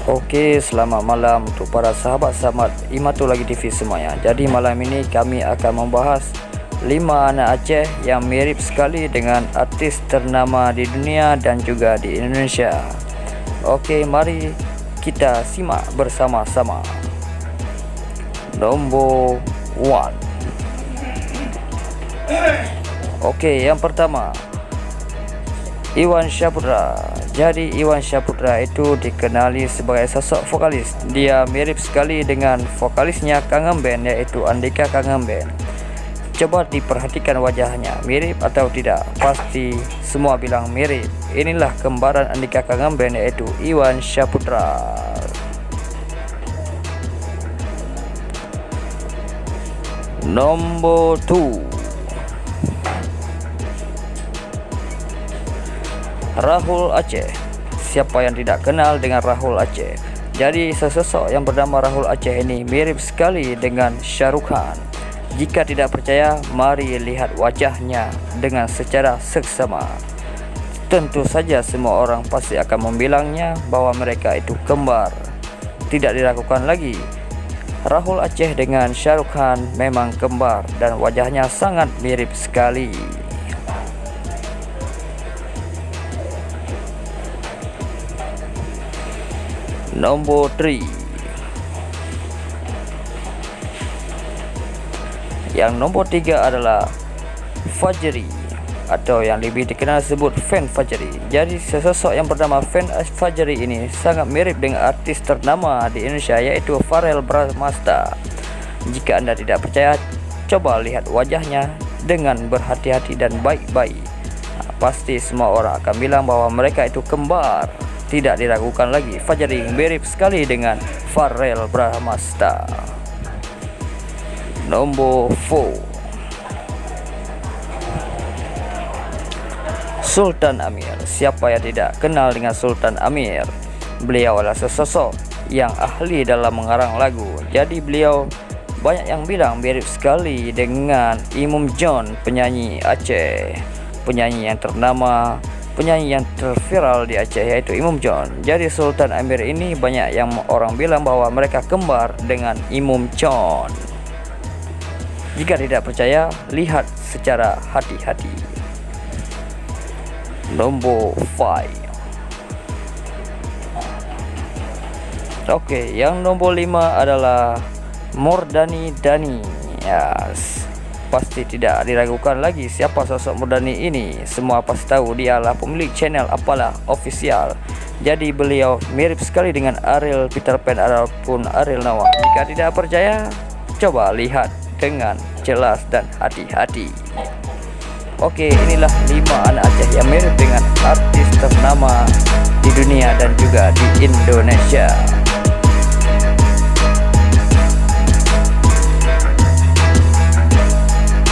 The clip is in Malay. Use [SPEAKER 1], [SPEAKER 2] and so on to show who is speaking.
[SPEAKER 1] Oke, selamat malam untuk para sahabat-sahabat Imatul Lagi TV semuanya. Jadi malam ini kami akan membahas 5 anak Aceh yang mirip sekali dengan artis ternama di dunia dan juga di Indonesia. Oke, mari kita simak bersama-sama. Nombor 1. Oke, yang pertama, Iwan Syahputra. Jadi Iwan Syahputra itu dikenali sebagai sosok vokalis. Dia mirip sekali dengan vokalisnya Kangen Band, yaitu Andika Kangen Band. Coba diperhatikan wajahnya, mirip atau tidak? Pasti semua bilang mirip. Inilah kembaran Andika Kangen Band, yaitu Iwan Syahputra. Nombor 2. Rahul Aceh. Siapa yang tidak kenal dengan Rahul Aceh? Jadi sesosok yang bernama Rahul Aceh ini mirip sekali dengan Shah Rukh Khan. Jika tidak percaya, mari lihat wajahnya dengan secara seksama. Tentu saja semua orang pasti akan membilangnya bahwa mereka itu kembar. Tidak diragukan lagi, Rahul Aceh dengan Shah Rukh Khan memang kembar dan wajahnya sangat mirip sekali. Nombor 3. Yang nombor 3 adalah Fajri, atau yang lebih dikenal sebut Fen Fajri. Jadi sesosok yang bernama Fen Fajri ini sangat mirip dengan artis ternama di Indonesia, yaitu Farel Bramasta. Jika Anda tidak percaya, coba lihat wajahnya dengan berhati-hati dan baik-baik. Pasti semua orang akan bilang bahwa mereka itu kembar. Tidak diragukan lagi, Fajri mirip sekali dengan Farel Bramasta. Nombor 4. Sultan Amir. Siapa yang tidak kenal dengan Sultan Amir? Beliau adalah sesosok yang ahli dalam mengarang lagu. Jadi beliau banyak yang bilang mirip sekali dengan Imam John, penyanyi Aceh, penyanyi yang ternama, penyanyi yang terviral di Aceh, yaitu Imam John. Jadi Sultan Amir ini banyak yang orang bilang bahwa mereka kembar dengan Imam John. Jika tidak percaya, lihat secara hati-hati. Nombor 5. Oke, yang nombor 5 adalah Murdani Dani. Yes. Pasti tidak diragukan lagi siapa sosok Murdani ini. Semua pasti tahu dia adalah pemilik channel Apalah Official. Jadi beliau mirip sekali dengan Ariel Peter Pan ataupun Ariel Noah. Jika tidak percaya, coba lihat dengan jelas dan hati-hati. Oke, inilah 5 anak Aceh yang mirip dengan artis ternama di dunia dan juga di Indonesia.